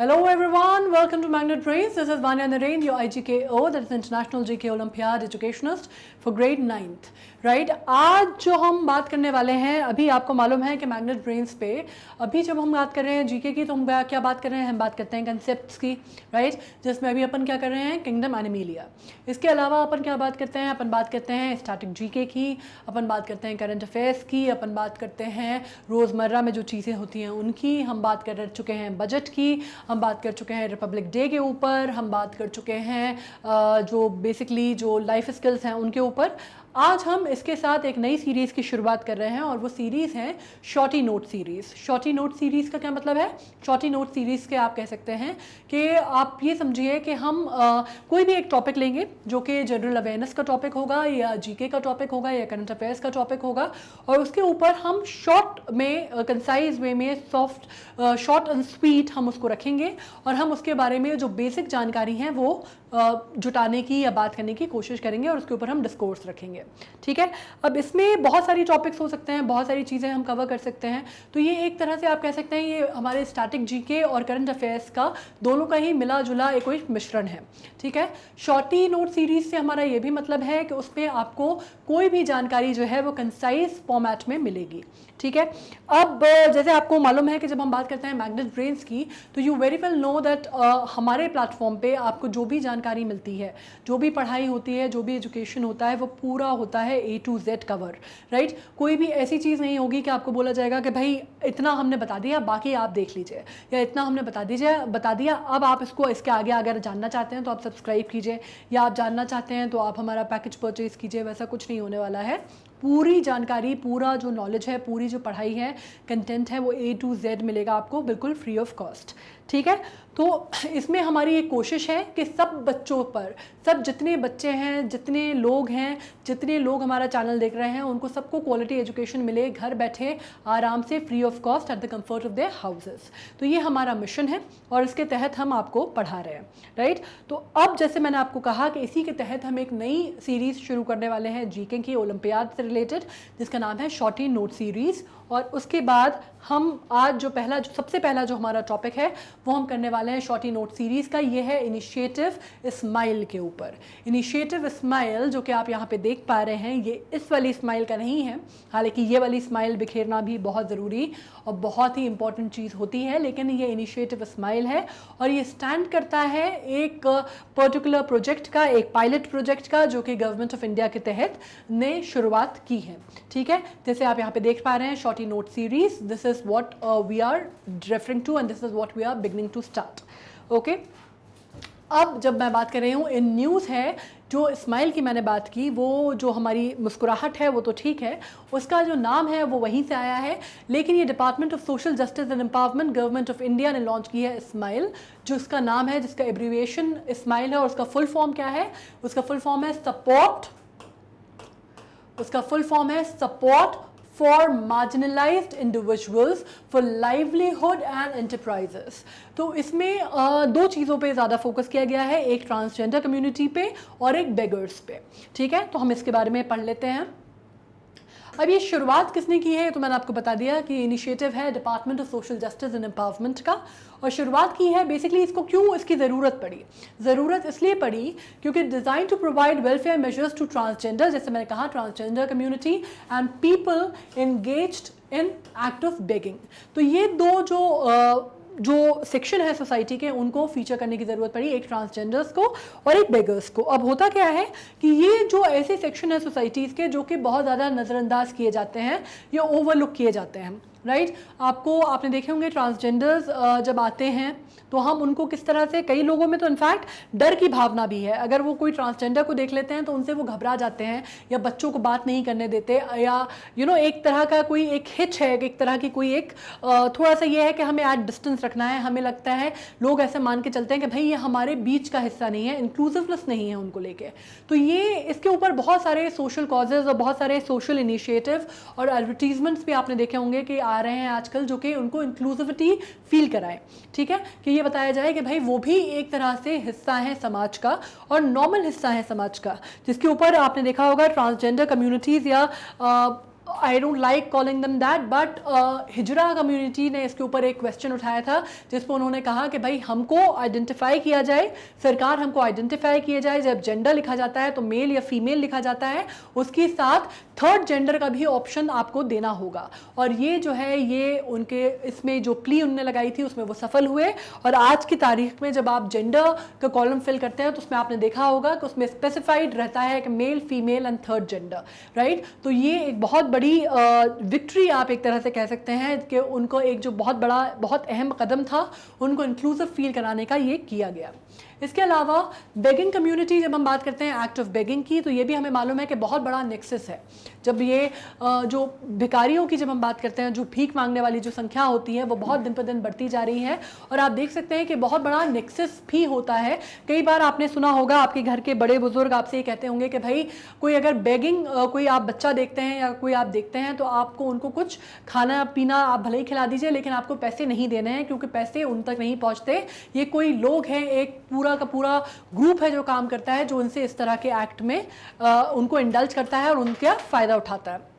Hello everyone, welcome to Magnet Brains. This is Vanya Narain, your IGKO, that is International GK Olympiad Educationist for grade 9th. Right आज जो हम बात करने वाले हैं, अभी आपको मालूम है कि मैग्नेट ब्रेन्स पे अभी जब हम बात कर रहे हैं जीके की तो हम क्या बात कर रहे हैं, हम बात करते हैं कंसेप्ट्स की, राइट, जिसमें अभी अपन क्या कर रहे हैं, किंगडम एनिमेलिया। इसके अलावा अपन क्या बात करते हैं, अपन बात करते हैं स्टैटिक जीके की, अपन बात करते हैं करंट अफेयर्स की, अपन बात करते हैं रोज़मर्रा में जो चीज़ें होती हैं उनकी, हम बात कर चुके हैं बजट की, हम बात कर चुके हैं रिपब्लिक डे के ऊपर, हम बात कर चुके हैं जो बेसिकली जो लाइफ स्किल्स हैं उनके ऊपर। आज हम इसके साथ एक नई सीरीज़ की शुरुआत कर रहे हैं और वो सीरीज़ है shorty note series. Shorty note series का क्या मतलब है? शॉर्टी नोट सीरीज़ के आप कह सकते हैं कि आप ये समझिए कि हम कोई भी एक टॉपिक लेंगे जो कि जनरल अवेयरनेस का टॉपिक होगा या जीके का टॉपिक होगा या करंट अफेयर्स का टॉपिक होगा, और उसके ऊपर हम शॉर्ट में कंसाइज वे में सॉफ्ट शॉर्ट एंड स्वीट हम उसको रखेंगे और हम उसके बारे में जो बेसिक जानकारी हैं वो जुटाने की या बात करने की कोशिश करेंगे और उसके ऊपर हम डिस्कोर्स रखेंगे। ठीक है, अब इसमें बहुत सारी टॉपिक्स हो सकते हैं, बहुत सारी चीज़ें हम कवर कर सकते हैं, तो ये एक तरह से आप कह सकते हैं ये हमारे स्टैटिक जीके और करंट अफेयर्स का दोनों का ही मिला जुला एक कोई मिश्रण है। ठीक है, शॉर्टी नोट सीरीज से हमारा ये भी मतलब है कि उसमें आपको कोई भी जानकारी जो है वो कंसाइज फॉर्मेट में मिलेगी। ठीक है, अब जैसे आपको मालूम है कि जब हम बात करते हैं मैग्नेट ब्रेन्स की तो you very well know that हमारे प्लेटफॉर्म पे आपको जो भी जानकारी मिलती है, जो भी पढ़ाई होती है, जो भी एजुकेशन होता है, वो पूरा होता है A to Z cover, right. कोई भी ऐसी चीज़ नहीं होगी कि आपको बोला जाएगा कि भाई इतना हमने बता दिया बाकी आप देख लीजिए, या इतना हमने बता दिया अब आप इसको इसके आगे अगर जानना चाहते हैं तो आप सब्सक्राइब कीजिए, या आप जानना चाहते हैं तो आप हमारा पैकेज परचेज़ कीजिए। वैसा कुछ नहीं होने वाला है। पूरी जानकारी, पूरा जो नॉलेज है, पूरी जो पढ़ाई है, कंटेंट है, वो A to Z मिलेगा आपको बिल्कुल फ्री ऑफ कॉस्ट। ठीक है, तो इसमें हमारी एक कोशिश है कि सब बच्चों पर, सब जितने बच्चे हैं, जितने लोग हैं, जितने लोग हमारा चैनल देख रहे हैं, उनको सबको क्वालिटी एजुकेशन मिले घर बैठे आराम से free of cost at the comfort of their houses. तो ये हमारा मिशन है और इसके तहत हम आपको पढ़ा रहे हैं, राइट। तो अब जैसे मैंने आपको कहा कि इसी के तहत हम एक नई सीरीज़ शुरू करने वाले हैं जीके की ओलंपियाड से रिलेटेड, जिसका नाम है शॉर्टी नोट सीरीज़। और उसके बाद हम आज जो सबसे पहला जो हमारा टॉपिक है वो हम करने वाले हैं शॉर्टी नोट सीरीज़ का। ये है इनिशिएटिव स्माइल के ऊपर। इनिशिएटिव स्माइल जो कि आप यहाँ पे देख पा रहे हैं, ये इस वाली स्माइल का नहीं है, हालांकि ये वाली स्माइल बिखेरना भी बहुत ज़रूरी और बहुत ही इंपॉर्टेंट चीज़ होती है, लेकिन ये इनिशिएटिव स्माइल है और ये स्टैंड करता है एक पर्टिकुलर प्रोजेक्ट का, एक पायलट प्रोजेक्ट का, जो कि गवर्नमेंट ऑफ इंडिया के तहत ने शुरुआत की है। ठीक है, जैसे आप यहाँ पे देख पा रहे हैं shorty note series, this is what we are referring to and this is what we are beginning to start. Okay, अब जब मैं बात कर रही हूँ इन न्यूज़ है, जो स्माइल की मैंने बात की, वो जो हमारी मुस्कुराहट है वो तो ठीक है, उसका जो नाम है वो वहीं से आया है, लेकिन ये department of social justice and empowerment government of India ने लॉन्च की है स्माइल, जो इसका नाम है, जिसका एब्रीविएशन स्माइल है। और उसका फुल फॉर्म क्या है? उसका फुल फॉर्म है support for marginalised individuals for livelihood and enterprises. तो इसमें दो चीज़ों पे ज़्यादा फोकस किया गया है, एक ट्रांसजेंडर कम्युनिटी पे और एक बेगर्स पे। ठीक है, तो हम इसके बारे में पढ़ लेते हैं। अब ये शुरुआत किसने की है तो मैंने आपको बता दिया कि इनिशिएटिव है department of social justice and empowerment का, और शुरुआत की है बेसिकली इसको क्यों इसकी ज़रूरत पड़ी? ज़रूरत इसलिए पड़ी क्योंकि design to provide welfare measures to transgender, जैसे मैंने कहा transgender community and people engaged in act of begging. तो ये दो जो सेक्शन है सोसाइटी के, उनको फीचर करने की ज़रूरत पड़ी, एक ट्रांसजेंडर्स को और एक बेगर्स को। अब होता क्या है कि ये जो ऐसे सेक्शन है सोसाइटीज़ के जो कि बहुत ज़्यादा नज़रअंदाज किए जाते हैं या ओवरलुक किए जाते हैं, राइट। आपने देखे होंगे ट्रांसजेंडर्स जब आते हैं तो हम उनको किस तरह से, कई लोगों में तो इनफैक्ट डर की भावना भी है, अगर वो कोई ट्रांसजेंडर को देख लेते हैं तो उनसे वो घबरा जाते हैं या बच्चों को बात नहीं करने देते, या एक तरह का कोई एक हिच है, एक तरह की कोई एक थोड़ा सा ये है कि हमें एट डिस्टेंस रखना है। हमें लगता है, लोग ऐसे मान के चलते हैं कि भाई ये हमारे बीच का हिस्सा नहीं है, इंक्लूसिवनेस नहीं है उनको लेके। तो ये इसके ऊपर बहुत सारे सोशल कॉजेज़ और बहुत सारे सोशल इनिशिएटिव और एडवर्टीजमेंट्स भी आपने देखे होंगे कि आ रहे हैं आजकल, जो कि उनको इंक्लूसिविटी फील कराएं। ठीक है, कि ये बताया जाए कि भाई वो भी एक तरह से हिस्सा है समाज का और नॉर्मल हिस्सा है समाज का, जिसके ऊपर आपने देखा होगा ट्रांसजेंडर कम्युनिटीज़ या I don't like calling them that, but hijra community ने इसके ऊपर एक क्वेश्चन उठाया था जिस पर उन्होंने कहा कि भाई हमको आइडेंटिफाई किया जाए, सरकार हमको आइडेंटिफाई किया जाए, जब जेंडर लिखा जाता है तो मेल या फीमेल लिखा जाता है, उसके साथ थर्ड जेंडर का भी ऑप्शन आपको देना होगा। और ये जो है ये उनके इसमें जो प्ली उन्होंने लगाई थी उसमें वो सफल हुए। और आज की तारीख में जब आप जेंडर का कॉलम फिल करते हैं तो उसमें आपने देखा होगा कि उसमें स्पेसिफाइड रहता है कि male, female and third gender, right. तो ये एक बहुत बड़ी विक्ट्री आप एक तरह से कह सकते हैं कि उनको एक जो बहुत बड़ा बहुत अहम कदम था उनको इंक्लूसिव फील कराने का ये किया गया। इसके अलावा बेगिंग कम्युनिटी, जब हम बात करते हैं एक्ट ऑफ बेगिंग की, तो ये भी हमें मालूम है कि बहुत बड़ा नेक्सस है। जब ये जो भिखारियों की जब हम बात करते हैं, जो भीख मांगने वाली जो संख्या होती है वो बहुत दिन पर दिन बढ़ती जा रही है और आप देख सकते हैं कि बहुत बड़ा नेक्सस भी होता है। कई बार आपने सुना होगा, आपके घर के बड़े बुजुर्ग आपसे ये कहते होंगे कि भाई कोई अगर बेगिंग कोई आप बच्चा देखते हैं या कोई आप देखते हैं तो आपको उनको कुछ खाना पीना आप भले ही खिला दीजिए लेकिन आपको पैसे नहीं देने हैं, क्योंकि पैसे उन तक नहीं पहुँचते। ये कोई लोग हैं, एक पूरा का पूरा ग्रुप है जो काम करता है, जो उनसे इस तरह के एक्ट में उनको इंडल्ज करता है और उनका फ़ायदा उठाता है।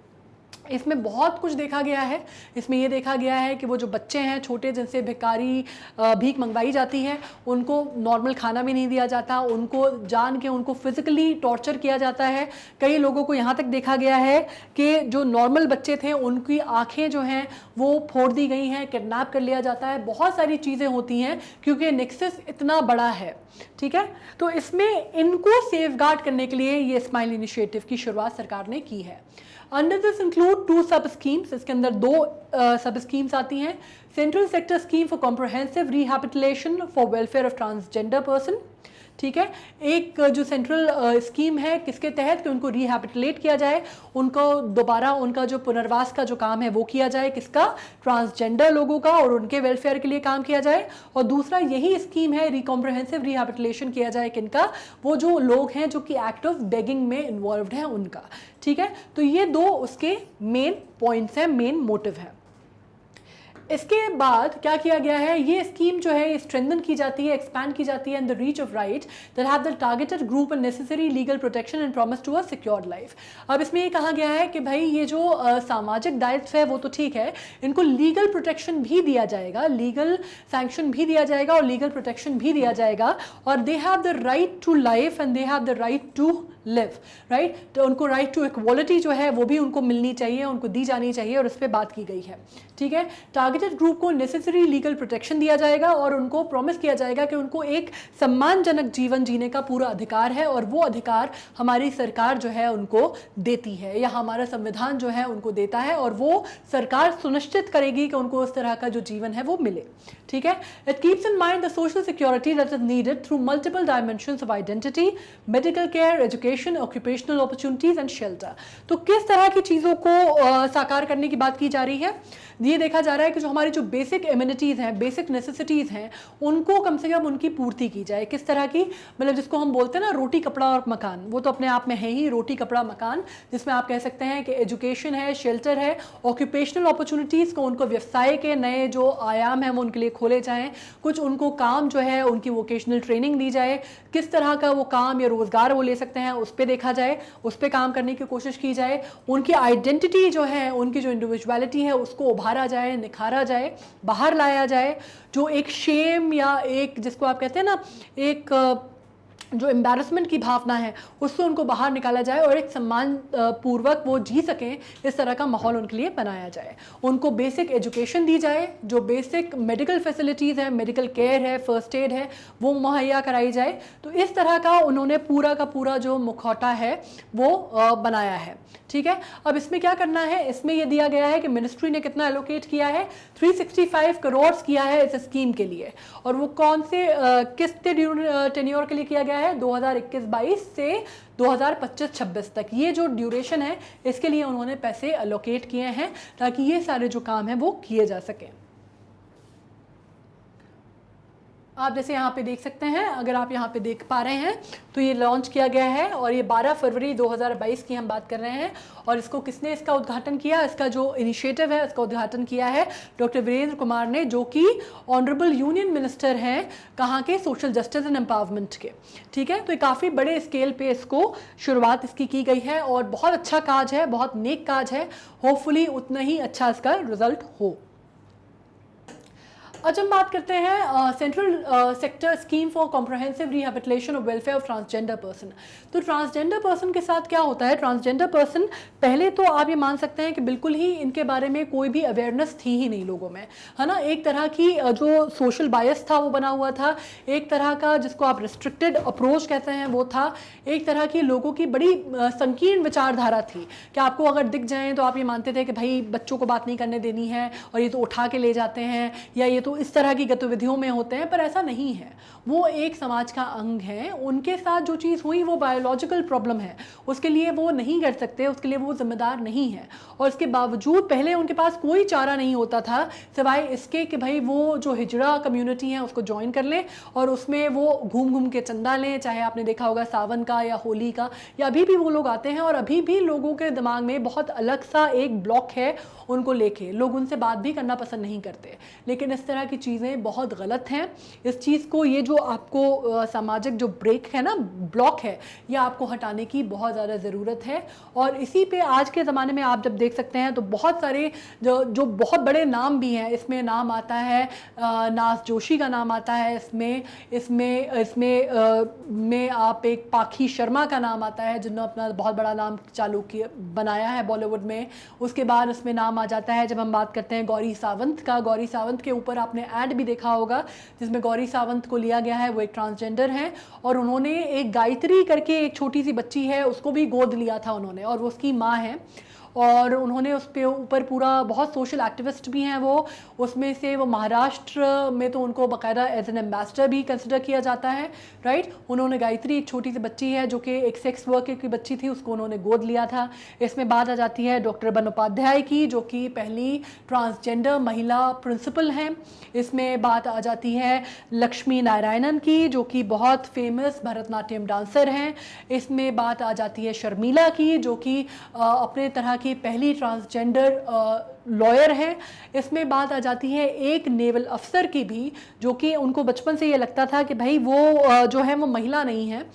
इसमें बहुत कुछ देखा गया है। इसमें ये देखा गया है कि वो जो बच्चे हैं छोटे जिनसे भिखारी भीख मंगवाई जाती है उनको नॉर्मल खाना भी नहीं दिया जाता, उनको जान के उनको फिज़िकली टॉर्चर किया जाता है। कई लोगों को यहाँ तक देखा गया है कि जो नॉर्मल बच्चे थे उनकी आँखें जो हैं वो फोड़ दी गई हैं, किडनैप कर लिया जाता है। बहुत सारी चीज़ें होती हैं क्योंकि नेक्सस इतना बड़ा है, ठीक है। तो इसमें इनको सेफगार्ड करने के लिए ये स्माइल इनिशिएटिव की शुरुआत सरकार ने की है। अंडर दिस इंक्लूड 2 सब स्कीम्स, इसके अंदर 2 सब स्कीम्स आती हैं। Central sector scheme for comprehensive rehabilitation for welfare of transgender person, ठीक है। एक जो सेंट्रल स्कीम है किसके तहत कि उनको रिहैबिलिटेट किया जाए, उनको दोबारा उनका जो पुनर्वास का जो काम है वो किया जाए, किसका, ट्रांसजेंडर लोगों का, और उनके वेलफेयर के लिए काम किया जाए। और दूसरा यही स्कीम है कॉम्प्रहेंसिव रिहैबिलिटेशन किया जाए किनका, वो जो लोग हैं जो कि एक्ट ऑफ बेगिंग में इन्वॉल्व्ड हैं उनका, ठीक है। तो ये 2 उसके मेन पॉइंट्स हैं, मेन मोटिव है। इसके बाद क्या किया गया है, ये स्कीम जो है स्ट्रेंथन की जाती है, एक्सपैंड की जाती है in the reach of right that have the targeted group and necessary legal protection and promise to a secured life. अब इसमें ये कहा गया है कि भाई ये जो सामाजिक दायित्व है वो तो ठीक है, इनको लीगल प्रोटेक्शन भी दिया जाएगा, लीगल सैंक्शन भी दिया जाएगा और लीगल प्रोटेक्शन भी दिया जाएगा। और they have the right to life and they have the right to live, right. तो उनको राइट टू इक्वालिटी जो है वो भी उनको मिलनी चाहिए, उनको दी जानी चाहिए, और उस पर बात की गई है, ठीक है। टारगेटेड ग्रुप को नेसेसरी लीगल प्रोटेक्शन दिया जाएगा और उनको प्रॉमिस किया जाएगा कि उनको एक सम्मानजनक जीवन जीने का पूरा अधिकार है, और वो अधिकार हमारी सरकार जो है उनको देती है या हमारा संविधान जो है उनको देता है, और वो सरकार सुनिश्चित करेगी कि उनको उस तरह का जो जीवन है वो मिले, ठीक है। It keeps in mind the social security that is needed through multiple dimensions of identity, medical care, education, occupational opportunities and shelter. तो किस तरह की चीज़ों को साकार करने की बात की जा रही है, ये देखा जा रहा है कि जो हमारी जो बेसिक एमिनिटीज़ हैं, बेसिक नेसेसिटीज़ हैं, उनको कम से कम उनकी पूर्ति की जाए। किस तरह की, मतलब जिसको हम बोलते हैं ना रोटी कपड़ा और मकान, वो तो अपने आप में है ही रोटी कपड़ा मकान, जिसमें आप कह सकते हैं कि एजुकेशन है, शेल्टर है, ऑक्यूपेशनल अपॉर्चुनिटीज़ को उनको व्यवसाय के नए जो आयाम हैं वो उनके लिए खोले जाएँ, कुछ उनको काम जो है उनकी वोकेशनल ट्रेनिंग दी जाए, किस तरह का वो काम या रोज़गार वो ले सकते हैं उस पर देखा जाए, उस पर काम करने की कोशिश की जाए। उनकी आइडेंटिटी जो है, उनकी जो इंडिविजुअलिटी है उसको उभारा जाए, निखारा जाए, बाहर लाया जाए। जो एक शेम या एक जिसको आप कहते हैं ना एक जो एम्बैरसमेंट की भावना है उससे उनको बाहर निकाला जाए और एक सम्मान पूर्वक वो जी सकें, इस तरह का माहौल उनके लिए बनाया जाए। उनको बेसिक एजुकेशन दी जाए, जो बेसिक मेडिकल फैसिलिटीज़ हैं, मेडिकल केयर है, फर्स्ट एड है, वो मुहैया कराई जाए। तो इस तरह का उन्होंने पूरा का पूरा जो मुखौटा है वो बनाया है, ठीक है। अब इसमें क्या करना है, इसमें ये दिया गया है कि मिनिस्ट्री ने कितना एलोकेट किया है, 365 करोड़ किया है इस स्कीम के लिए, और वो कौन से किस टेन्योर के लिए किया गया है, 2021-22 से 2025-26 तक। ये जो ड्यूरेशन है इसके लिए उन्होंने पैसे एलोकेट किए हैं ताकि ये सारे जो काम हैं वो किए जा सकें। आप जैसे यहाँ पे देख सकते हैं, अगर आप यहाँ पे देख पा रहे हैं तो ये लॉन्च किया गया है और ये 12 फरवरी 2022 की हम बात कर रहे हैं। और इसको किसने इसका उद्घाटन किया, इसका जो इनिशिएटिव है इसका उद्घाटन किया है डॉक्टर वीरेंद्र कुमार ने, जो कि ऑनरेबल यूनियन मिनिस्टर हैं कहाँ के, सोशल जस्टिस एंड एम्पावरमेंट के। ठीक है, तो ये काफ़ी बड़े स्केल पे इसको शुरुआत इसकी की गई है और बहुत अच्छा काज है, बहुत नेक काज है। होपफुली उतना ही अच्छा इसका रिजल्ट हो। आज हम बात करते हैं central sector scheme for comprehensive rehabilitation of welfare of transgender person. तो ट्रांसजेंडर पर्सन के साथ क्या होता है, ट्रांसजेंडर पर्सन पहले तो आप ये मान सकते हैं कि बिल्कुल ही इनके बारे में कोई भी अवेयरनेस थी ही नहीं लोगों में, है ना। एक तरह की जो सोशल बायस था वो बना हुआ था, एक तरह का जिसको आप रिस्ट्रिक्टेड अप्रोच कहते हैं वो था, एक तरह की लोगों की बड़ी संकीर्ण विचारधारा थी कि आपको अगर दिख जाएँ तो आप ये मानते थे कि भाई बच्चों को बात नहीं करने देनी है और ये तो उठा के ले जाते हैं या ये तो इस तरह की गतिविधियों में होते हैं। पर ऐसा नहीं है, वो एक समाज का अंग है। उनके साथ जो चीज़ हुई वो बायोलॉजिकल प्रॉब्लम है, उसके लिए वो नहीं कर सकते, उसके लिए वो जिम्मेदार नहीं है। और इसके बावजूद पहले उनके पास कोई चारा नहीं होता था सिवाय इसके कि भाई वो जो हिजड़ा कम्युनिटी है उसको ज्वाइन कर लें और उसमें वो घूम घूम के चंदा लें। चाहे आपने देखा होगा सावन का या होली का, या अभी भी वो लोग आते हैं और अभी भी लोगों के दिमाग में बहुत अलग सा एक ब्लॉक है उनको लेके, लोग उनसे बात भी करना पसंद नहीं करते। लेकिन इस तरह की चीज़ें बहुत गलत हैं। इस चीज़ को, ये जो आपको सामाजिक जो ब्रेक है ना, ब्लॉक है, ये आपको हटाने की बहुत ज़्यादा ज़रूरत है। और इसी पे आज के ज़माने में आप जब देख सकते हैं तो बहुत सारे जो बहुत बड़े नाम भी हैं, इसमें नाम आता है नाज जोशी का नाम आता है, इसमें आप एक पाखी शर्मा का नाम आता है जिन्होंने अपना बहुत बड़ा नाम चालू किया बनाया है बॉलीवुड में। उसके बाद इसमें नाम आ जाता है, जब हम बात करते हैं गौरी सावंत का, गौरी सावंत के ऊपर आपने ऐड भी देखा होगा जिसमें गौरी सावंत को लिया गया है, वो एक ट्रांसजेंडर हैं और उन्होंने एक गायत्री करके एक छोटी सी बच्ची है उसको भी गोद लिया था उन्होंने, और वो उसकी माँ है। और उन्होंने उस पे ऊपर पूरा, बहुत सोशल एक्टिविस्ट भी हैं वो, उसमें से वो महाराष्ट्र में तो उनको बाकायदा एज एन एम्बेसडर भी कंसिडर किया जाता है, राइट। उन्होंने गायत्री, एक छोटी सी बच्ची है जो कि एक सेक्स वर्कर की बच्ची थी, उसको उन्होंने गोद लिया था। इसमें बात आ जाती है डॉक्टर बंदोपाध्याय की, जो कि पहली ट्रांसजेंडर महिला प्रिंसिपल हैं। इसमें बात आ जाती है लक्ष्मी नारायणन की, जो कि बहुत फेमस भरतनाट्यम डांसर हैं। इसमें बात आ जाती है शर्मिला की, जो कि अपने तरह की पहली ट्रांसजेंडर लॉयर है। इसमें बात आ जाती है एक नेवल अफसर की भी, जो कि उनको बचपन से ये लगता था कि भाई वो जो है वो महिला नहीं है,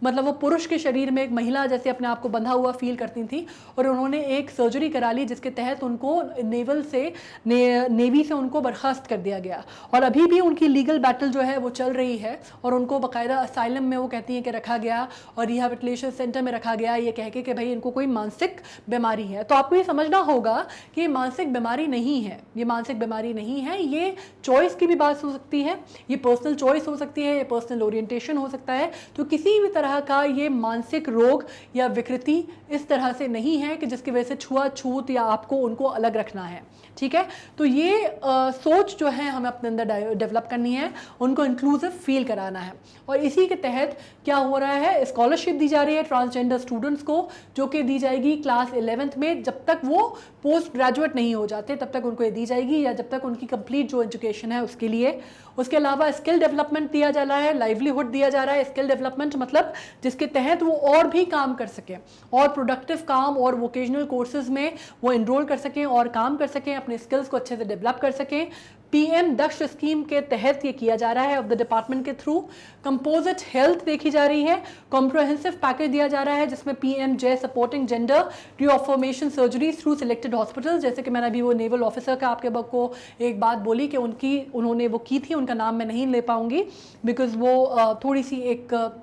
मतलब वो पुरुष के शरीर में एक महिला जैसे अपने आप को बंधा हुआ फील करती थी। और उन्होंने एक सर्जरी करा ली जिसके तहत उनको नेवी से उनको बर्खास्त कर दिया गया। और अभी भी उनकी लीगल बैटल जो है वो चल रही है और उनको बाकायदा असाइलम में वो कहती हैं कि रखा गया और रिहेबिलिटेशन सेंटर में रखा गया, ये कह के कि भाई इनको कोई मानसिक बीमारी है। तो आपको ये समझना होगा कि ये मानसिक बीमारी नहीं है, ये मानसिक बीमारी नहीं है, ये चॉइस की भी बात हो सकती है, ये पर्सनल चॉइस हो सकती है, ये पर्सनल ओरिएंटेशन हो सकता है। तो किसी भी तरह का ये मानसिक रोग या विकृति इस तरह से नहीं है कि जिसकी वजह से छुआछूत या आपको उनको अलग रखना है, ठीक है। तो ये सोच जो है हमें अपने अंदर डेवलप करनी है, उनको इंक्लूसिव फील कराना है। और इसी के तहत क्या हो रहा है, स्कॉलरशिप दी जा रही है ट्रांसजेंडर स्टूडेंट्स को, जो कि दी जाएगी क्लास 11th में। जब तक वो पोस्ट ग्रेजुएट नहीं हो जाते तब तक उनको ये दी जाएगी, या जब तक उनकी कंप्लीट जो एजुकेशन है उसके लिए। उसके अलावा स्किल डेवलपमेंट दिया जा रहा है, लाइवलीहुड दिया जा रहा है। स्किल डेवलपमेंट मतलब जिसके तहत वो और भी काम कर सकें, और प्रोडक्टिव काम और वोकेशनल कोर्सेज में वो इनरोल कर सकें और काम कर सकें, अपने स्किल्स को अच्छे से डेवलप कर सकें। पीएम दक्ष स्कीम के तहत ये किया जा रहा है ऑफ द डिपार्टमेंट के थ्रू। कंपोजिट हेल्थ देखी जा रही है, कॉम्प्रहेंसिव पैकेज दिया जा रहा है जिसमें पीएम जय supporting gender reformation surgery through selected hospital. जैसे कि मैंने अभी वो नेवल ऑफिसर का आपके को एक बात बोली कि उन्होंने वो की थी, उनका नाम मैं नहीं ले पाऊंगी बिकॉज वो थोड़ी सी एक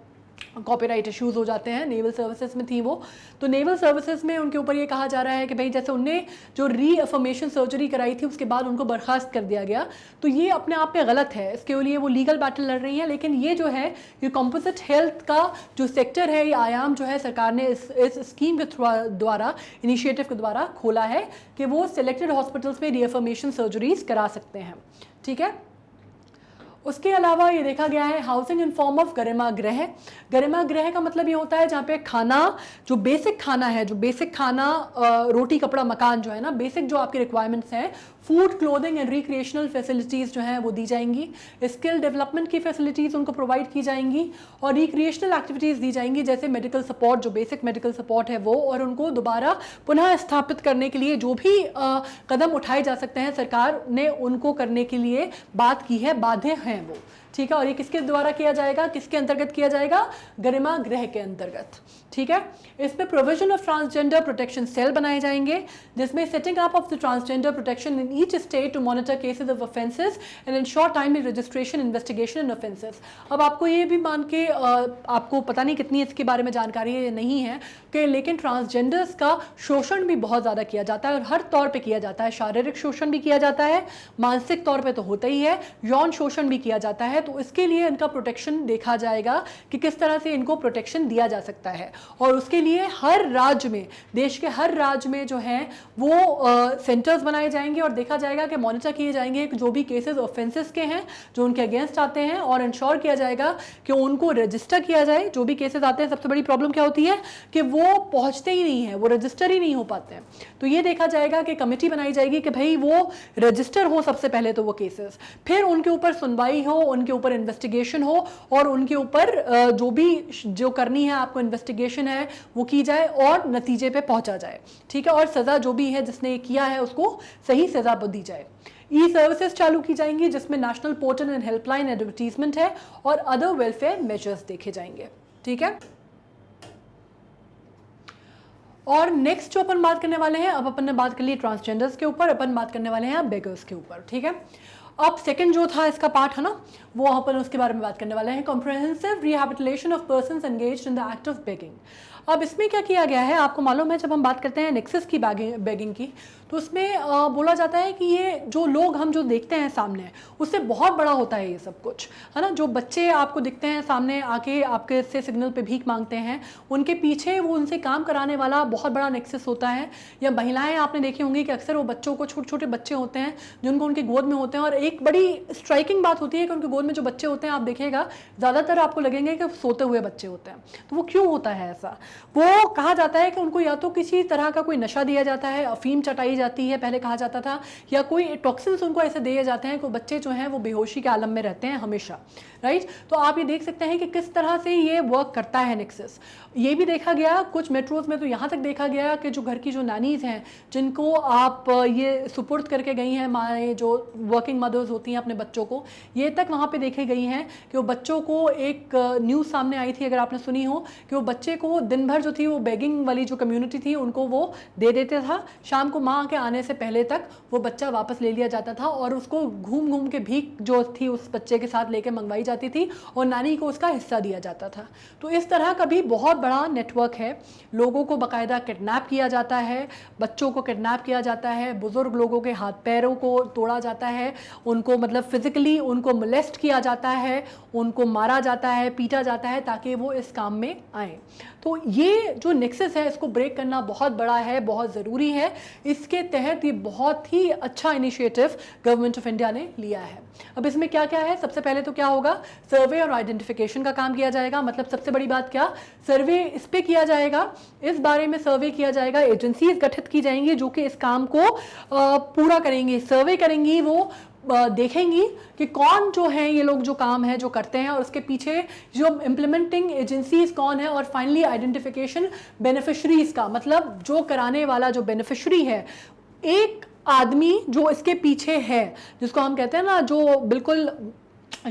कॉपीराइट इश्यूज़ हो जाते हैं, नेवल सर्विसेज में थी वो। तो नेवल सर्विसेज में उनके ऊपर ये कहा जा रहा है कि भाई जैसे उनने जो रीअफर्मेशन सर्जरी कराई थी उसके बाद उनको बर्खास्त कर दिया गया, तो ये अपने आप में गलत है, इसके लिए वो लीगल बैटल लड़ रही है। लेकिन ये जो है, ये कॉम्पोजिट हेल्थ का जो सेक्टर है, ये आयाम जो है सरकार ने इस स्कीम के द्वारा, इनिशिएटिव के द्वारा खोला है कि वो सिलेक्टेड हॉस्पिटल्स में रीअफर्मेशन सर्जरीज करा सकते हैं, ठीक है। उसके अलावा ये देखा गया है हाउसिंग इन फॉर्म ऑफ गरिमा गृह। गरिमा गृह का मतलब ये होता है जहाँ पे खाना, जो बेसिक खाना है, जो बेसिक खाना रोटी कपड़ा मकान जो है ना, बेसिक जो आपके रिक्वायरमेंट्स हैं, food clothing and recreational facilities जो हैं वो दी जाएंगी, स्किल डेवलपमेंट की फैसिलिटीज़ उनको प्रोवाइड की जाएंगी और रिक्रिएशनल एक्टिविटीज़ दी जाएंगी जैसे मेडिकल सपोर्ट, जो बेसिक मेडिकल सपोर्ट है वो, और उनको दोबारा पुनः स्थापित करने के लिए जो भी कदम उठाए जा सकते हैं सरकार ने उनको करने के लिए बात की है, बाध्य हैं वो। ठीक है, और ये किसके द्वारा किया जाएगा, किसके अंतर्गत किया जाएगा, गरिमा गृह के अंतर्गत। ठीक है, इसमें provision of transgender protection cell बनाए जाएंगे जिसमें setting up of the transgender protection in each state to monitor cases of offences and ensure timely registration investigation in offences. अब आपको ये भी मान के आपको पता नहीं कितनी इसके बारे में जानकारी नहीं है कि लेकिन ट्रांसजेंडर्स का शोषण भी बहुत ज़्यादा किया जाता है और हर तौर पर किया जाता है। शारीरिक शोषण भी किया जाता है, मानसिक तौर पर तो होता ही है, यौन शोषण भी किया जाता है। तो इसके लिए इनका प्रोटेक्शन देखा जाएगा कि किस तरह से इनको प्रोटेक्शन दिया जा सकता है और उसके लिए हर राज्य में, देश के हर राज्य में जो है वो सेंटर्स बनाए जाएंगे और देखा जाएगा कि मॉनिटर किए जाएंगे जो भी केसेस ऑफेंसेस के हैं जो उनके अगेंस्ट आते हैं और इंश्योर किया जाएगा कि उनको रजिस्टर किया जाए। जो भी केसेस आते हैं सबसे बड़ी प्रॉब्लम क्या होती है कि वो पहुंचते ही नहीं है, वो रजिस्टर ही नहीं हो पाते हैं। तो ये देखा जाएगा कि कमेटी बनाई जाएगी कि भाई वो रजिस्टर हो सबसे पहले तो वो केसेस, फिर उनके ऊपर सुनवाई हो, उनके ऊपर इन्वेस्टिगेशन हो और उनके ऊपर जो भी जो करनी है आपको इन्वेस्टिगेशन है वो की जाए और नतीजे पे पहुंचा जाए। ठीक है, और सज़ा जो भी है जिसने किया है उसको सही सज़ा दी जाए। ई सर्विसेज चालू की जाएंगी जिसमें national portal and helpline advertisement है और अदर वेलफेयर मेजर्स देखे जाएंगे। ठीक है, और नेक्स्ट जो अपन बात करने वाले हैं, अब अपन ने बात कर ली ट्रांसजेंडर्स के ऊपर, अपन बात करने वाले हैं बेगर्स के ऊपर। ठीक है, अब सेकंड जो था इसका पार्ट है ना, वो अपन उसके बारे में बात करने वाले हैं, comprehensive rehabilitation of persons engaged in the act of begging. अब इसमें क्या किया गया है, आपको मालूम है जब हम बात करते हैं नेक्सस की बेगिंग की तो उसमें बोला जाता है कि ये जो लोग हम जो देखते हैं सामने उससे बहुत बड़ा होता है ये सब कुछ, है ना। जो बच्चे आपको दिखते हैं सामने आके आपके से सिग्नल पे भीख मांगते हैं, उनके पीछे वो उनसे काम कराने वाला बहुत बड़ा नेक्सस होता है। या महिलाएं आपने देखी होंगी कि अक्सर वो बच्चों को, छोटे छोटे बच्चे होते हैं जिनको उनके गोद में होते हैं, और एक बड़ी स्ट्राइकिंग बात होती है कि उनके गोद में जो बच्चे होते हैं आप देखिएगा ज़्यादातर आपको लगेंगे कि सोते हुए बच्चे होते हैं। तो वो क्यों होता है ऐसा? वो कहा जाता है कि उनको या तो किसी तरह का कोई नशा दिया जाता है, अफीम चटाई जाती है पहले कहा जाता था, या कोई टॉक्सिन्स उनको ऐसे दिए जाते हैं कि बच्चे जो हैं वो बेहोशी के आलम में रहते हैं हमेशा, राइट। तो आप ये देख सकते हैं कि किस तरह से ये वर्क करता है नेक्सस। ये भी देखा गया कुछ मेट्रोज में, तो यहाँ तक देखा गया कि जो घर की जो नानीज़ हैं जिनको आप ये सुपुर्द करके गई हैं माएँ, जो वर्किंग मदर्स होती हैं अपने बच्चों को, ये तक वहाँ पे देखी गई हैं कि वो बच्चों को, एक न्यूज़ सामने आई थी अगर आपने सुनी हो, कि वो बच्चे को दिन भर जो थी वो बेगिंग वाली जो कम्युनिटी थी उनको वो दे देते था, शाम को माँ के आने से पहले तक वो बच्चा वापस ले लिया जाता था और उसको घूम घूम के भीख जो थी उस बच्चे के साथ लेके मंगवाई जाती थी और नानी को उसका हिस्सा दिया जाता था। तो इस तरह का भी बहुत बड़ा नेटवर्क है। लोगों को बाकायदा किडनैप किया जाता है, बच्चों को किडनैप किया जाता है, बुजुर्ग लोगों के हाथ पैरों को तोड़ा जाता है, उनको मतलब फिजिकली उनको मोलेस्ट किया जाता है, उनको मारा जाता है, पीटा जाता है ताकि वो इस काम में आए। तो ये जो नेक्सस है इसको ब्रेक करना बहुत बड़ा है, बहुत ज़रूरी है। इसके तहत ये बहुत ही अच्छा इनिशिएटिव गवर्नमेंट ऑफ इंडिया ने लिया है। अब इसमें क्या क्या है, सबसे पहले तो क्या होगा, सर्वे और आइडेंटिफिकेशन का काम किया जाएगा। मतलब सबसे बड़ी बात क्या, सर्वे इस पे किया जाएगा, इस बारे में सर्वे किया जाएगा, एजेंसीज गठित की जाएंगी जो कि इस काम को पूरा करेंगी, सर्वे करेंगी, वो देखेंगी कि कौन जो है ये लोग जो काम है जो करते हैं और उसके पीछे जो इम्प्लीमेंटिंग एजेंसीज कौन है, और फाइनली आइडेंटिफिकेशन बेनिफिशरीज का, मतलब जो कराने वाला जो बेनिफिशरी है, एक आदमी जो इसके पीछे है, जिसको हम कहते हैं ना जो बिल्कुल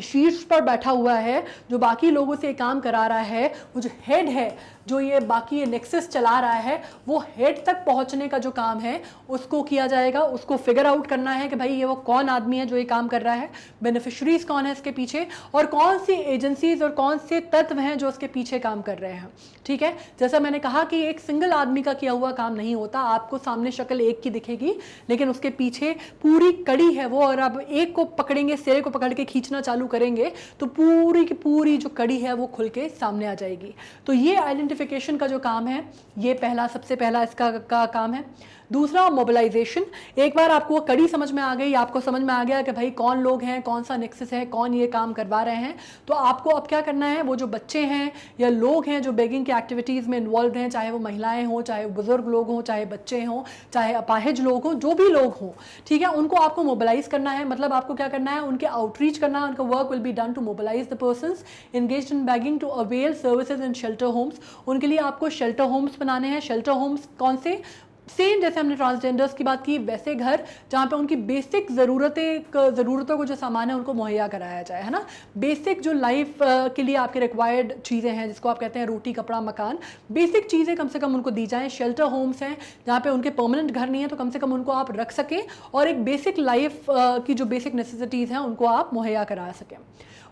शीर्ष पर बैठा हुआ है, जो बाकी लोगों से काम करा रहा है, वो जो हेड है, जो ये बाकी ये नेक्सस चला रहा है, वो हेड तक पहुंचने का जो काम है उसको किया जाएगा। उसको फिगर आउट करना है कि भाई ये वो कौन आदमी है जो ये काम कर रहा है, बेनिफिशरीज कौन है इसके पीछे, और कौन सी एजेंसीज और कौन से तत्व हैं जो इसके पीछे काम कर रहे हैं। ठीक है, जैसा मैंने कहा कि एक सिंगल आदमी का किया हुआ काम नहीं होता, आपको सामने शक्ल एक की दिखेगी लेकिन उसके पीछे पूरी कड़ी है वो, और अब एक को पकड़ेंगे, सिरे को पकड़ के खींचना चालू करेंगे तो पूरी की पूरी जो कड़ी है वो खुल के सामने आ जाएगी। तो ये आइडेंटिफिकेशन का जो काम है, ये पहला, सबसे पहला इसका काम है। दूसरा मोबिलाइजेशन, एक बार आपको वो कड़ी समझ में आ गई, आपको समझ में आ गया कि भाई कौन लोग हैं, कौन सा नेक्सस है, कौन ये काम करवा रहे हैं, तो आपको अब क्या करना है, वो जो बच्चे हैं या लोग हैं जो बेगिंग की एक्टिविटीज़ में इन्वॉल्व हैं, चाहे वो महिलाएं हों, चाहे बुजुर्ग लोग हों, चाहे बच्चे हों, चाहे अपाहिज लोग हों, जो भी लोग हों, ठीक है, उनको आपको मोबिलाइज करना है। मतलब आपको क्या करना है, उनके आउटरीच करना है, उनका work will be done to mobilise the persons engaged in begging to avail services in shelter homes. उनके लिए आपको शेल्टर होम्स बनाने हैं। शेल्टर होम्स कौन से, सेम जैसे हमने ट्रांसजेंडर्स की बात की, वैसे घर जहाँ पे उनकी बेसिक ज़रूरतों को जो सामान है उनको मुहैया कराया जाए, है ना। बेसिक जो लाइफ के लिए आपके रिक्वायर्ड चीज़ें हैं, जिसको आप कहते हैं रोटी कपड़ा मकान, बेसिक चीज़ें कम से कम उनको दी जाएँ। शेल्टर होम्स हैं जहाँ पे उनके परमानेंट घर नहीं है, तो कम से कम उनको आप रख सकें और एक बेसिक लाइफ की जो बेसिक नेसेसिटीज़ हैं उनको आप मुहैया करा सकें।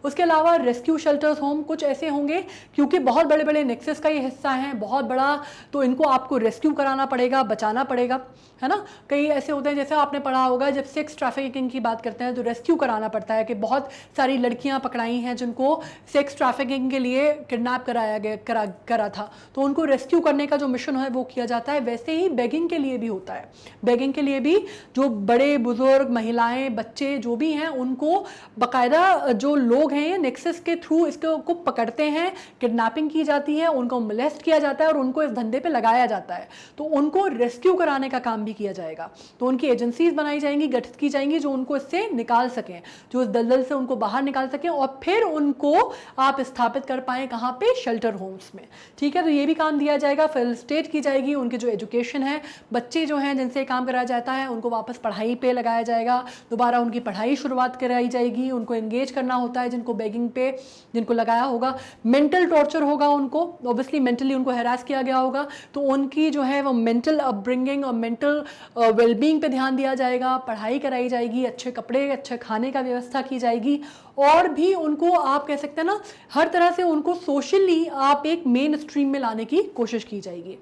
उसके अलावा रेस्क्यू शेल्टर्स होम कुछ ऐसे होंगे, क्योंकि बहुत बड़े बड़े नेक्सस का ये हिस्सा है, बहुत बड़ा, तो इनको आपको रेस्क्यू कराना पड़ेगा, बचाना पड़ेगा, है ना। कई ऐसे होते हैं, जैसे आपने पढ़ा होगा, जब सेक्स ट्रैफिकिंग की बात करते हैं तो रेस्क्यू कराना पड़ता है, कि बहुत सारी लड़कियां पकड़ाई हैं जिनको सेक्स ट्रैफिकिंग के लिए किडनैप कराया गया करा था, तो उनको रेस्क्यू करने का जो मिशन है वो किया जाता है। वैसे ही बेगिंग के लिए भी होता है। बेगिंग के लिए भी जो बड़े बुजुर्ग, महिलाएं, बच्चे जो भी हैं, उनको बाकायदा जो लोग हैं नेक्सस के थ्रू इसको पकड़ते हैं, किडनैपिंग की जाती है, उनको मोलेस्ट किया जाता है और उनको इस धंधे पे लगाया जाता है, तो उनको रेस्क्यू कराने का काम भी किया जाएगा। तो उनकी एजेंसीज बनाई जाएंगी, गठित की जाएंगी, जो उनको इससे निकाल सकें, जो इस दलदल से उनको बाहर निकाल सकें, और फिर उनको आप स्थापित कर पाएं कहाँ पे, शेल्टर होम्स में, ठीक है। तो ये भी काम दिया जाएगा, फैसिलिटेट की जाएगी। उनके जो एजुकेशन है, बच्चे जो हैं जिनसे काम कराया जाता है, उनको वापस पढ़ाई पे लगाया जाएगा, दोबारा उनकी पढ़ाई शुरुआत कराई जाएगी, उनको एंगेज करना होता है, जिनको बेगिंग पे जिनको लगाया होगा। मेंटल टॉर्चर होगा उनको, ऑब्वियसली मेंटली उनको हैरास किया गया होगा, तो उनकी जो है वो मेंटल अपब्रिंगिंग और मेंटल वेलबींग पे ध्यान दिया जाएगा, पढ़ाई कराई जाएगी, अच्छे कपड़े, अच्छे खाने का व्यवस्था की जाएगी, और भी उनको आप कह सकते हैं ना, हर तरह से उनको सोशली आप एक मेन स्ट्रीम में लाने की कोशिश की जाएगी।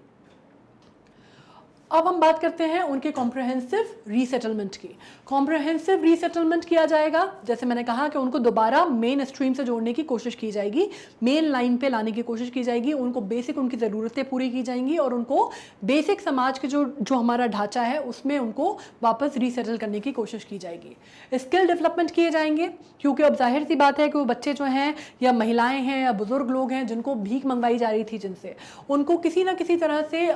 अब हम बात करते हैं उनके कॉम्प्रहेंसिव रीसेटलमेंट की। कॉम्प्रहेंसिव रीसेटलमेंट किया जाएगा, जैसे मैंने कहा कि उनको दोबारा मेन स्ट्रीम से जोड़ने की कोशिश की जाएगी, मेन लाइन पे लाने की कोशिश की जाएगी, उनको बेसिक उनकी ज़रूरतें पूरी की जाएंगी, और उनको बेसिक समाज के जो हमारा ढांचा है उसमें उनको वापस रीसेटल करने की कोशिश की जाएगी। स्किल डेवलपमेंट किए जाएंगे, क्योंकि अब जाहिर सी बात है कि वो बच्चे जो हैं या महिलाएँ हैं या बुज़ुर्ग लोग हैं जिनको भीख मंगवाई जा रही थी, जिनसे उनको किसी ना किसी तरह से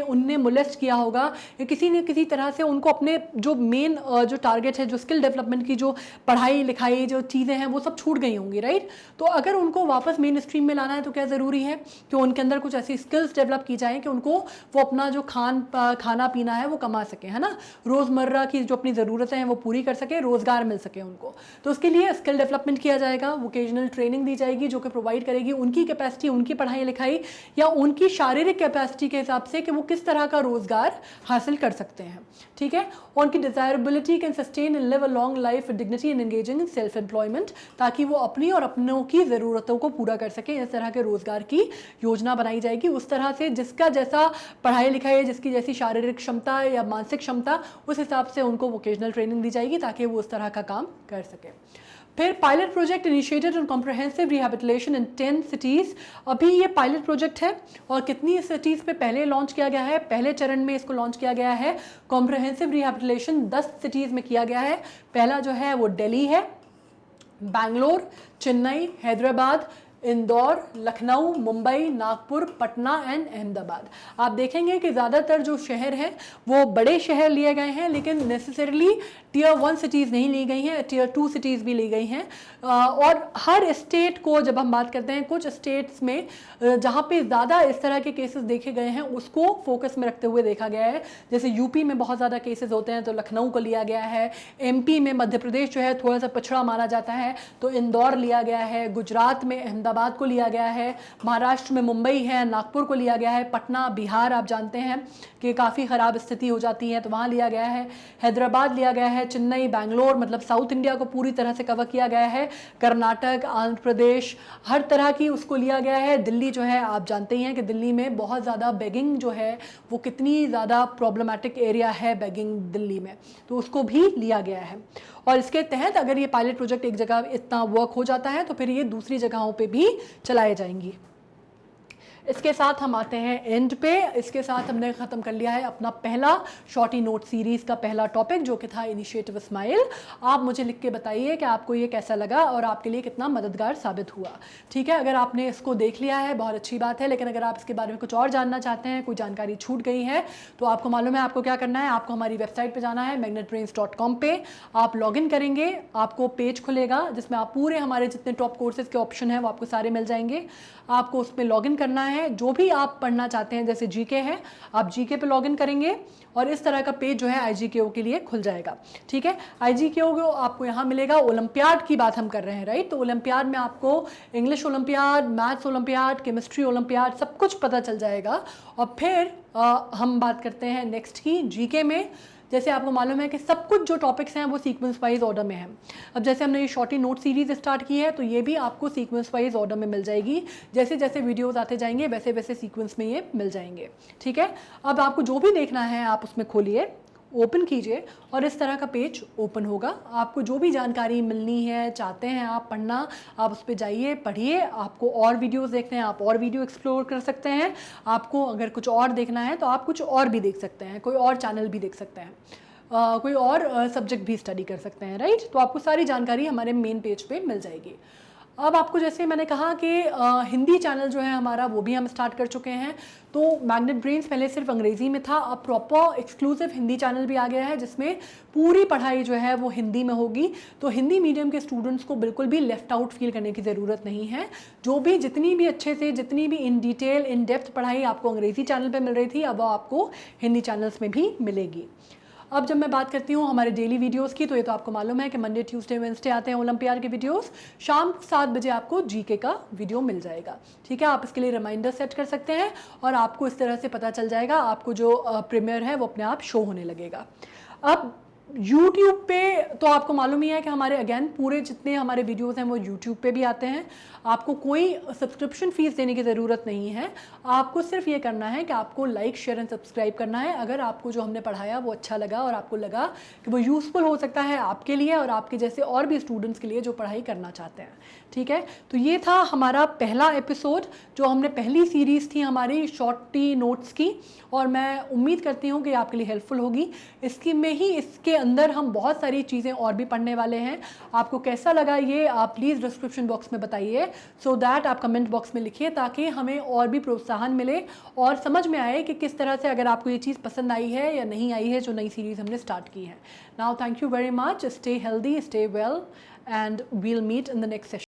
उनने मोलेस्ट किया होगा, या किसी न किसी तरह से उनको अपने जो मेन जो टारगेट है, जो स्किल डेवलपमेंट की जो पढ़ाई लिखाई जो चीज़ें हैं वो सब छूट गई होंगी, राइट। तो अगर उनको वापस मेन स्ट्रीम में लाना है तो क्या ज़रूरी है कि उनके अंदर कुछ ऐसी स्किल्स डेवलप की जाएँ कि उनको वो अपना जो खाना पीना है वो कमा सकें, है ना, रोज़मर्रा की जो अपनी ज़रूरतें हैं वो पूरी कर सकें, रोज़गार मिल सके उनको। तो उसके लिए स्किल डेवलपमेंट किया जाएगा, वोकेशनल ट्रेनिंग दी जाएगी, जो कि प्रोवाइड करेगी उनकी कैपेसिटी, उनकी पढ़ाई लिखाई या उनकी शारीरिक कैपेसिटी के हिसाब से कि वो किस तरह का रोज़गार हासिल कर सकते हैं, ठीक है। उनकी desirability can sustain and live a long life with dignity and engaging in self employment, ताकि वो अपनी और अपनों की ज़रूरतों को पूरा कर सकें। इस तरह के रोज़गार की योजना बनाई जाएगी, उस तरह से जिसका जैसा पढ़ाई लिखाई, जिसकी जैसी शारीरिक क्षमता या मानसिक क्षमता, उस हिसाब से उनको वोकेशनल ट्रेनिंग दी जाएगी ताकि वो उस तरह का काम कर सकें। फिर pilot project initiated on comprehensive rehabilitation in 10 cities. अभी ये पायलट प्रोजेक्ट है और कितनी सिटीज़ पे पहले लॉन्च किया गया है, पहले चरण में इसको लॉन्च किया गया है। कॉम्प्रहेंसिव रिहेबिलिटेशन 10 सिटीज़ में किया गया है। पहला जो है वो दिल्ली है, बैंगलोर, चेन्नई, हैदराबाद, इंदौर, लखनऊ, मुंबई, नागपुर, पटना एंड अहमदाबाद। आप देखेंगे कि ज़्यादातर जो शहर हैं वो बड़े शहर लिए गए हैं, लेकिन नेसेसरीली टियर 1 सिटीज़ नहीं ली गई हैं, टियर 2 सिटीज़ भी ली गई हैं। और हर स्टेट को जब हम बात करते हैं, कुछ स्टेट्स में जहाँ पे ज़्यादा इस तरह के केसेस देखे गए हैं उसको फोकस में रखते हुए देखा गया है। जैसे यूपी में बहुत ज़्यादा केसेस होते हैं तो लखनऊ को लिया गया है, एमपी में मध्य प्रदेश जो है थोड़ा सा पिछड़ा माना जाता है तो इंदौर लिया गया है, गुजरात में अहमदाबाद को लिया गया है, महाराष्ट्र में मुंबई है, नागपुर को लिया गया है, पटना बिहार आप जानते हैं कि काफ़ी ख़राब स्थिति हो जाती है तो वहाँ लिया गया है, हैदराबाद लिया गया है, चेन्नई, बैंगलोर, मतलब साउथ इंडिया को पूरी तरह से कवर किया गया है, कर्नाटक, आंध्र प्रदेश, हर तरह की उसको लिया गया है। दिल्ली जो है आप जानते ही हैं कि दिल्ली में बहुत ज़्यादा बेगिंग जो है वो कितनी ज़्यादा प्रॉब्लमेटिक एरिया है बेगिंग दिल्ली में, तो उसको भी लिया गया है। और इसके तहत अगर ये पायलट प्रोजेक्ट एक जगह इतना वर्क हो जाता है तो फिर ये दूसरी जगहों पे भी चलाए जाएंगी। इसके साथ हम आते हैं एंड पे। इसके साथ हमने ख़त्म कर लिया है अपना पहला शॉर्टी नोट सीरीज़ का पहला टॉपिक, जो कि था इनिशिएटिव स्माइल। आप मुझे लिख के बताइए कि आपको ये कैसा लगा और आपके लिए कितना मददगार साबित हुआ। ठीक है, अगर आपने इसको देख लिया है बहुत अच्छी बात है, लेकिन अगर आप इसके बारे में कुछ और जानना चाहते हैं, कोई जानकारी छूट गई है, तो आपको मालूम है आपको क्या करना है। आपको हमारी वेबसाइट पर जाना है magnetbrains.com पे। आप लॉगिन करेंगे, आपको पेज खुलेगा जिसमें आप पूरे हमारे जितने टॉप कोर्सेज के ऑप्शन हैं वो आपको सारे मिल जाएंगे। आपको उस पर लॉगिन करना है, जो भी आप पढ़ना चाहते हैं, जैसे जीके है आप जीके पे लॉगिन करेंगे और इस तरह का पेज जो है IGKO के लिए खुल जाएगा। ठीक है, IGKO को आपको यहाँ मिलेगा। ओलंपियाड की बात हम कर रहे हैं, राइट। तो ओलंपियाड में आपको English olympiad, maths olympiad, chemistry olympiad सब कुछ पता चल जाएगा। और फिर हम बात करते हैं नेक्स्ट की जीके में। जैसे आपको मालूम है कि सब कुछ जो टॉपिक्स हैं वो सीक्वेंस वाइज ऑर्डर में है। अब जैसे हमने ये शॉर्टी नोट सीरीज़ स्टार्ट की है, तो ये भी आपको सीक्वेंस वाइज ऑर्डर में मिल जाएगी। जैसे जैसे वीडियोस आते जाएंगे वैसे वैसे सीक्वेंस में ये मिल जाएंगे। ठीक है, अब आपको जो भी देखना है आप उसमें खोलिए, ओपन कीजिए और इस तरह का पेज ओपन होगा। आपको जो भी जानकारी मिलनी है, चाहते हैं आप पढ़ना, आप उस पर जाइए, पढ़िए। आपको और वीडियोस देखने हैं, आप और वीडियो एक्सप्लोर कर सकते हैं। आपको अगर कुछ और देखना है तो आप कुछ और भी देख सकते हैं, कोई और चैनल भी देख सकते हैं, कोई और सब्जेक्ट भी स्टडी कर सकते हैं, राइट। तो आपको सारी जानकारी हमारे मेन पेज पे मिल जाएगी। अब आपको जैसे मैंने कहा कि हिंदी चैनल जो है हमारा वो भी हम स्टार्ट कर चुके हैं। तो मैग्नेट ब्रेन्स पहले सिर्फ अंग्रेज़ी में था, अब प्रॉपर एक्सक्लूसिव हिंदी चैनल भी आ गया है जिसमें पूरी पढ़ाई जो है वो हिंदी में होगी। तो हिंदी मीडियम के स्टूडेंट्स को बिल्कुल भी लेफ्ट आउट फील करने की ज़रूरत नहीं है। जो भी जितनी भी अच्छे से, जितनी भी इन डिटेल इन डेप्थ पढ़ाई आपको अंग्रेज़ी चैनल पर मिल रही थी, अब वो आपको हिंदी चैनल्स में भी मिलेगी। अब जब मैं बात करती हूँ हमारे डेली वीडियोस की, तो ये तो आपको मालूम है कि मंडे, ट्यूसडे, वेडनेसडे आते हैं ओलंपियाड के वीडियोस। शाम 7 बजे आपको जीके का वीडियो मिल जाएगा। ठीक है, आप इसके लिए रिमाइंडर सेट कर सकते हैं और आपको इस तरह से पता चल जाएगा, आपको जो प्रीमियर है वो अपने आप शो होने लगेगा। अब YouTube पे तो आपको मालूम ही है कि हमारे अगेन पूरे जितने हमारे वीडियोस हैं वो YouTube पे भी आते हैं। आपको कोई सब्सक्रिप्शन फ़ीस देने की ज़रूरत नहीं है। आपको सिर्फ ये करना है कि आपको लाइक, शेयर एंड सब्सक्राइब करना है। अगर आपको जो हमने पढ़ाया वो अच्छा लगा और आपको लगा कि वो यूज़फुल हो सकता है आपके लिए और आपके जैसे और भी स्टूडेंट्स के लिए जो पढ़ाई करना चाहते हैं। ठीक है, तो ये था हमारा पहला एपिसोड, जो हमने पहली सीरीज़ थी हमारी शॉर्टी नोट्स की, और मैं उम्मीद करती हूँ कि आपके लिए हेल्पफुल होगी। इसके अंदर हम बहुत सारी चीज़ें और भी पढ़ने वाले हैं। आपको कैसा लगा ये आप प्लीज़ डिस्क्रिप्शन बॉक्स में बताइए, सो दैट आप कमेंट बॉक्स में लिखिए, ताकि हमें और भी प्रोत्साहन मिले और समझ में आए कि किस तरह से अगर आपको ये चीज़ पसंद आई है या नहीं आई है जो नई सीरीज़ हमने स्टार्ट की है। Now thank you very much, stay healthy, stay well, and we'll meet in the next session.